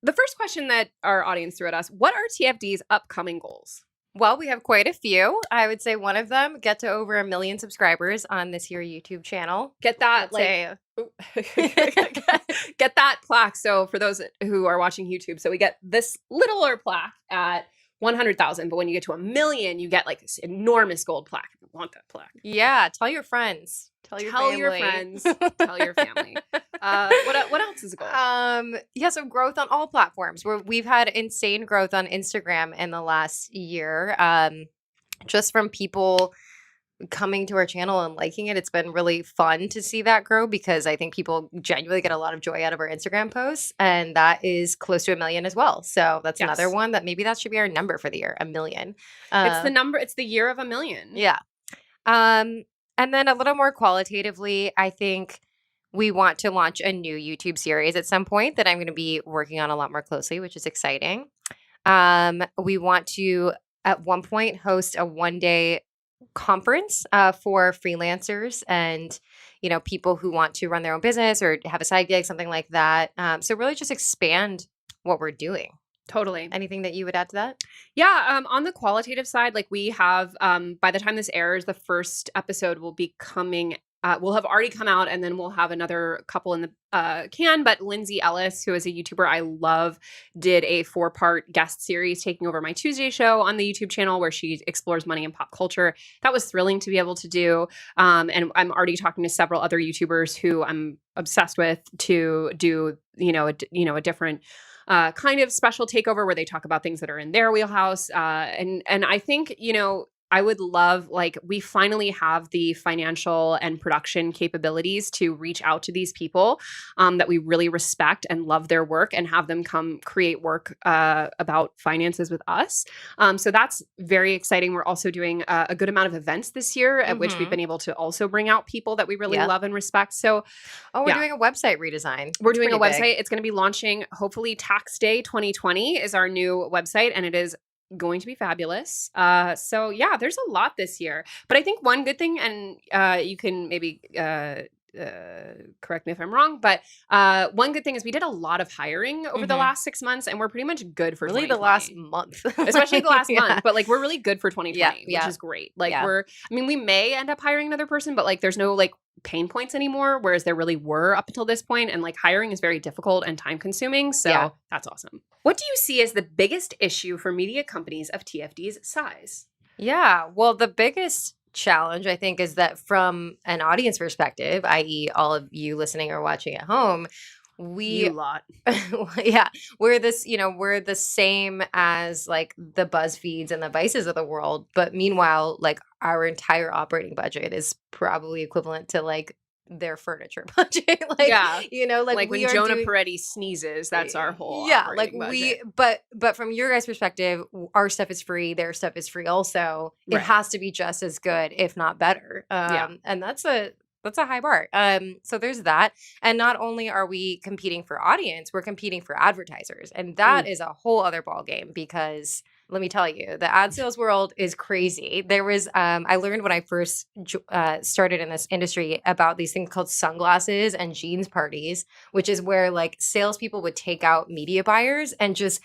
the first question that our audience threw at us, what are TFD's upcoming goals? Well, we have quite a few. I would say one of them, get to over 1 million subscribers on this here YouTube channel. Get that get that plaque. So for those who are watching YouTube, so we get this littler plaque at 100,000, but when you get to 1 million, you get like this enormous gold plaque. If you want that plaque. Yeah, tell your friends. Tell your family. Your friends. Tell your family. What else is a goal? Yeah, so growth on all platforms. We've had insane growth on Instagram in the last year. Just from people coming to our channel and liking it. It's been really fun to see that grow because I think people genuinely get a lot of joy out of our Instagram posts, and that is close to 1 million as well. So that's another one that maybe that should be our number for the year, 1 million. It's the number. It's the year of 1 million. Yeah. And then a little more qualitatively, I think we want to launch a new YouTube series at some point that I'm going to be working on a lot more closely, which is exciting. We want to, at one point, host a one-day conference for freelancers and, you know, people who want to run their own business or have a side gig, something like that. So really just expand what we're doing. Totally. Anything that you would add to that? Yeah. On the qualitative side, like we have, by the time this airs, the first episode will be coming, will have already come out, and then we'll have another couple in the can. But Lindsay Ellis, who is a YouTuber I love, did a 4-part guest series taking over my Tuesday show on the YouTube channel where she explores money and pop culture. That was thrilling to be able to do. And I'm already talking to several other YouTubers who I'm obsessed with to do, a different kind of special takeover where they talk about things that are in their wheelhouse. And I think, I would love, like, we finally have the financial and production capabilities to reach out to these people that we really respect and love their work and have them come create work about finances with us. So that's very exciting. We're also doing a good amount of events this year at which we've been able to also bring out people that we really love and respect. So, we're doing a website redesign. We're doing a website. It's going to be launching, hopefully, Tax Day 2020 is our new website, and it is going to be fabulous. So yeah, there's a lot this year. But I think one good thing, and you can maybe correct me if I'm wrong, but one good thing is we did a lot of hiring over the last 6 months, and we're pretty much good for really the last month, especially the last month. But like we're really good for 2020, which is great. Like we may end up hiring another person, but like there's no like pain points anymore, whereas there really were up until this point. And like hiring is very difficult and time consuming. So that's awesome. What do you see as the biggest issue for media companies of TFD's size? Yeah, well, the biggest challenge, I think, is that from an audience perspective, i.e. all of you listening or watching at home, we're the same as like the BuzzFeeds and the Vices of the world. But meanwhile, like our entire operating budget is probably equivalent to like their furniture budget. Like when Jonah Peretti sneezes, that's our whole budget. But from your guys' perspective, our stuff is free, their stuff is free also. It has to be just as good, if not better. And that's a high bar. So there's that. And not only are we competing for audience, we're competing for advertisers. And that is a whole other ballgame because let me tell you, the ad sales world is crazy. There was, I learned when I first started in this industry about these things called sunglasses and jeans parties, which is where like salespeople would take out media buyers and just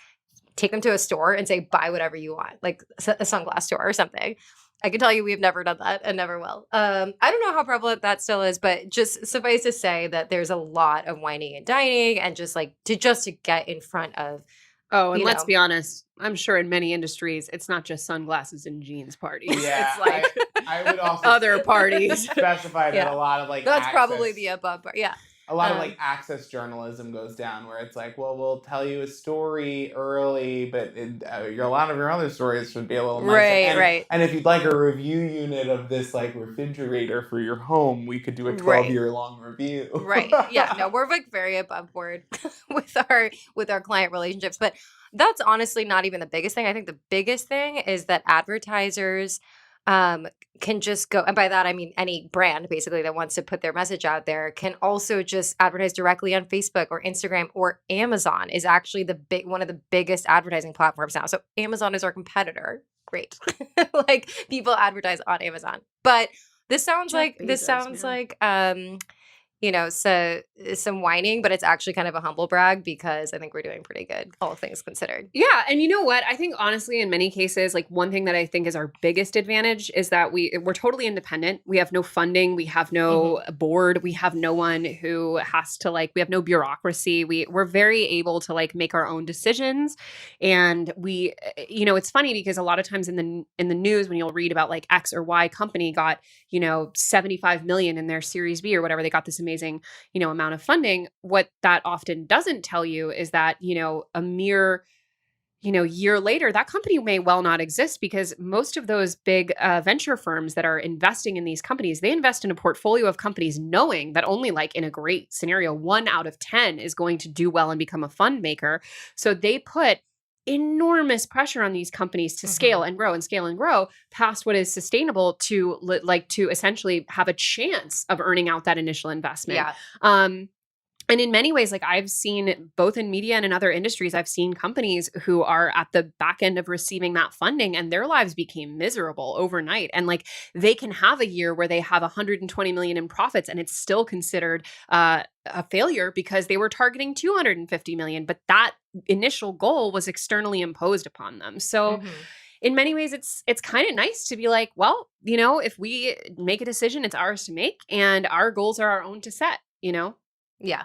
take them to a store and say, buy whatever you want, like a sunglass store or something. I can tell you we've never done that and never will. I don't know how prevalent that still is, but just suffice to say that there's a lot of whining and dining and just like to get in front of. Oh, and let's be honest, I'm sure in many industries, it's not just sunglasses and jeans parties. Yeah, it's like I would also other parties. Specify that a lot of like that's probably the above part. Yeah. A lot of like access journalism goes down where it's like, well, we'll tell you a story early, but a lot of your other stories would be a little nicer. Right. And if you'd like a review unit of this like refrigerator for your home, we could do a 12-year-long review. Right. Yeah. No, we're like very above board with our client relationships, but that's honestly not even the biggest thing. I think the biggest thing is that advertisers can just go, and by that I mean any brand basically that wants to put their message out there can also just advertise directly on Facebook or Instagram, or Amazon is actually one of the biggest advertising platforms now. So Amazon is our competitor. Great. Like people advertise on Amazon. But this sounds like so some whining, but it's actually kind of a humble brag because I think we're doing pretty good, all things considered. Yeah. And you know what? I think honestly, in many cases, like one thing that I think is our biggest advantage is that we're totally independent. We have no funding. We have no board. We have no one who has to we have no bureaucracy. We're very able to make our own decisions. And it's funny because a lot of times in the news, when you'll read about X or Y company got, 75 million in their Series B or whatever, they got this amazing, amount of funding. What that often doesn't tell you is that, a mere year later, that company may well not exist because most of those big venture firms that are investing in these companies, they invest in a portfolio of companies knowing that only in a great scenario, 1 out of 10 is going to do well and become a fund maker. So they put enormous pressure on these companies to scale and grow and scale and grow past what is sustainable to to essentially have a chance of earning out that initial investment. Yeah. And in many ways, I've seen both in media and in other industries, I've seen companies who are at the back end of receiving that funding and their lives became miserable overnight. And they can have a year where they have 120 million in profits and it's still considered a failure because they were targeting 250 million. But that initial goal was externally imposed upon them. So in many ways, it's kind of nice to be well, if we make a decision, it's ours to make and our goals are our own to set, Yeah.